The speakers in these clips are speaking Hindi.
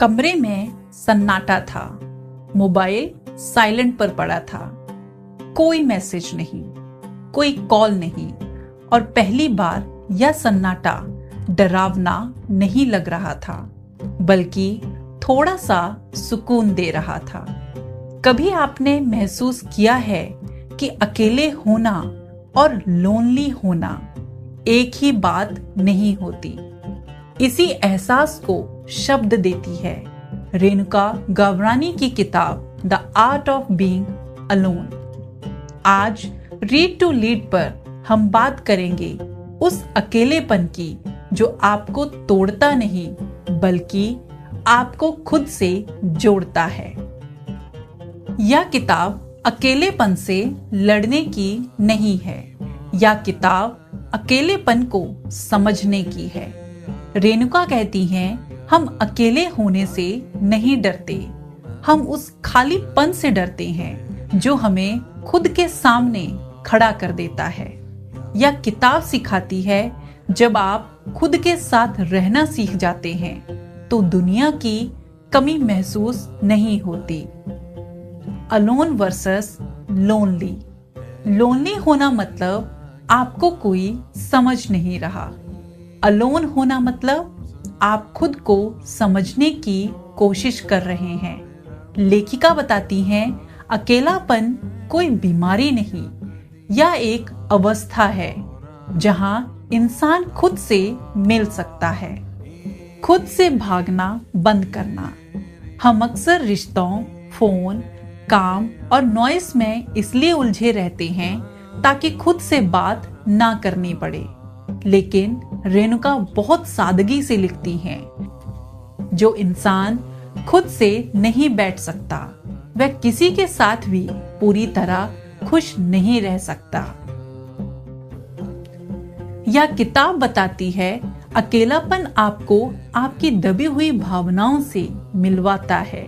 कमरे में सन्नाटा था। मोबाइल साइलेंट पर पड़ा था। कोई मैसेज नहीं, कोई कॉल नहीं, और पहली बार यह सन्नाटा डरावना नहीं लग रहा था, बल्कि थोड़ा सा सुकून दे रहा था। कभी आपने महसूस किया है कि अकेले होना और लोनली होना एक ही बात नहीं होती? इसी एहसास को शब्द देती है रेणुका गवरानी की किताब the art of being alone. आज रीड टू लीड पर हम बात करेंगे उस अकेलेपन की जो आपको तोड़ता नहीं, बल्कि आपको खुद से जोड़ता है। यह किताब अकेलेपन से लड़ने की नहीं है, यह किताब अकेलेपन को समझने की है। रेणुका कहती हैं, हम अकेले होने से नहीं डरते, हम उस खालीपन से डरते हैं जो हमें खुद के सामने खड़ा कर देता है। यह किताब सिखाती है, जब आप खुद के साथ रहना सीख जाते हैं तो दुनिया की कमी महसूस नहीं होती। Alone versus lonely. लोनली होना मतलब आपको कोई समझ नहीं रहा। अलोन होना मतलब आप खुद को समझने की कोशिश कर रहे हैं। लेखिका बताती हैं, अकेलापन कोई बीमारी नहीं, यह एक अवस्था है जहां इंसान खुद से मिल सकता है। खुद से भागना बंद करना। हम अक्सर रिश्तों, फोन, काम और नॉइस में इसलिए उलझे रहते हैं ताकि खुद से बात ना करनी पड़े। लेकिन रेणुका बहुत सादगी से लिखती हैं, जो इंसान खुद से नहीं बैठ सकता वह किसी के साथ भी पूरी तरह खुश नहीं रह सकता। यह किताब बताती है, अकेलापन आपको आपकी दबी हुई भावनाओं से मिलवाता है।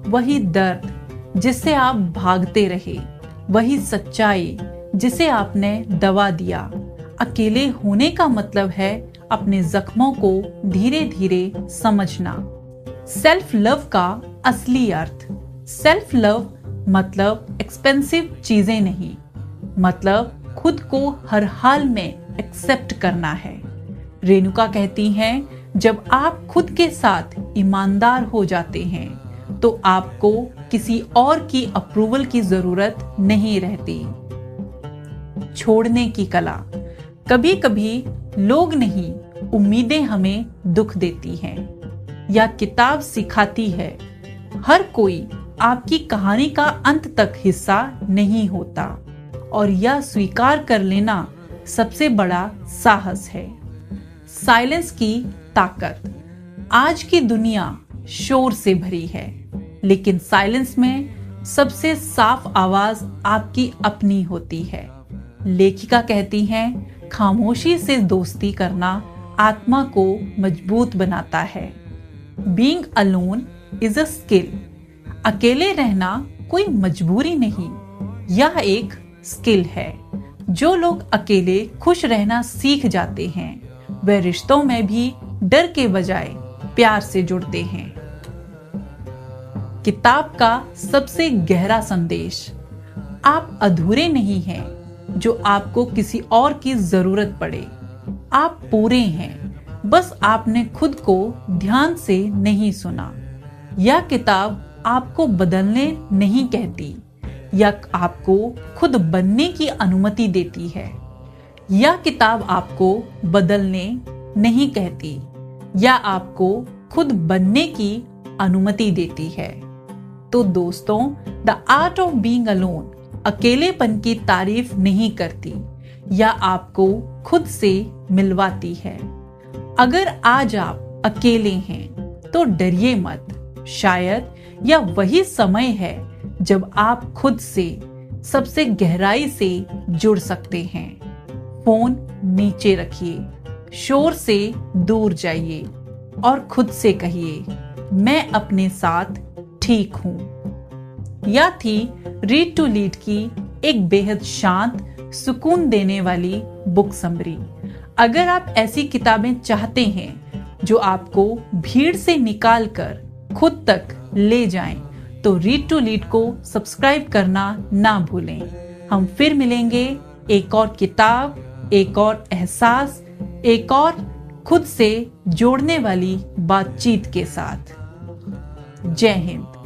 वही दर्द जिससे आप भागते रहे, वही सच्चाई जिसे आपने दबा दिया। अकेले होने का मतलब है अपने जख्मों को धीरे धीरे समझना। सेल्फ लव का असली अर्थ। सेल्फ लव मतलब एक्सपेंसिव चीजें नहीं, मतलब खुद को हर हाल में एक्सेप्ट करना है। रेणुका कहती हैं, जब आप खुद के साथ ईमानदार हो जाते हैं तो आपको किसी और की अप्रूवल की जरूरत नहीं रहती। छोड़ने की कला। कभी कभी लोग नहीं, उम्मीदें हमें दुख देती हैं। यह किताब सिखाती है, हर कोई आपकी कहानी का अंत तक हिस्सा नहीं होता, और यह स्वीकार कर लेना सबसे बड़ा साहस है। साइलेंस की ताकत। आज की दुनिया शोर से भरी है, लेकिन साइलेंस में सबसे साफ आवाज आपकी अपनी होती है। लेखिका कहती हैं, खामोशी से दोस्ती करना आत्मा को मजबूत बनाता है। Being alone is a skill. अकेले रहना कोई मजबूरी नहीं, यह एक स्किल है। जो लोग अकेले खुश रहना सीख जाते हैं, वे रिश्तों में भी डर के बजाय प्यार से जुड़ते हैं। किताब का सबसे गहरा संदेश। आप अधूरे नहीं हैं जो आपको किसी और की जरूरत पड़े। आप पूरे हैं, बस आपने खुद को ध्यान से नहीं सुना। यह किताब आपको बदलने नहीं कहती, यह आपको खुद बनने की अनुमति देती है। यह किताब आपको बदलने नहीं कहती, यह आपको खुद बनने की अनुमति देती है। तो दोस्तों, the art of being alone अकेलेपन की तारीफ नहीं करती, या आपको खुद से मिलवाती है। अगर आज आप अकेले हैं तो डरिए मत। शायद यह वही समय है जब आप खुद से सबसे गहराई से जुड़ सकते हैं। फोन नीचे रखिए, शोर से दूर जाइए और खुद से कहिए, मैं अपने साथ ठीक हूं। यह थी रीड टू लीड की एक बेहद शांत, सुकून देने वाली बुक समरी। अगर आप ऐसी किताबें चाहते हैं जो आपको भीड़ से निकालकर खुद तक ले जाएं, तो रीड टू लीड को सब्सक्राइब करना ना भूलें। हम फिर मिलेंगे एक और किताब, एक और एहसास, एक और खुद से जोड़ने वाली बातचीत के साथ। जय हिंद।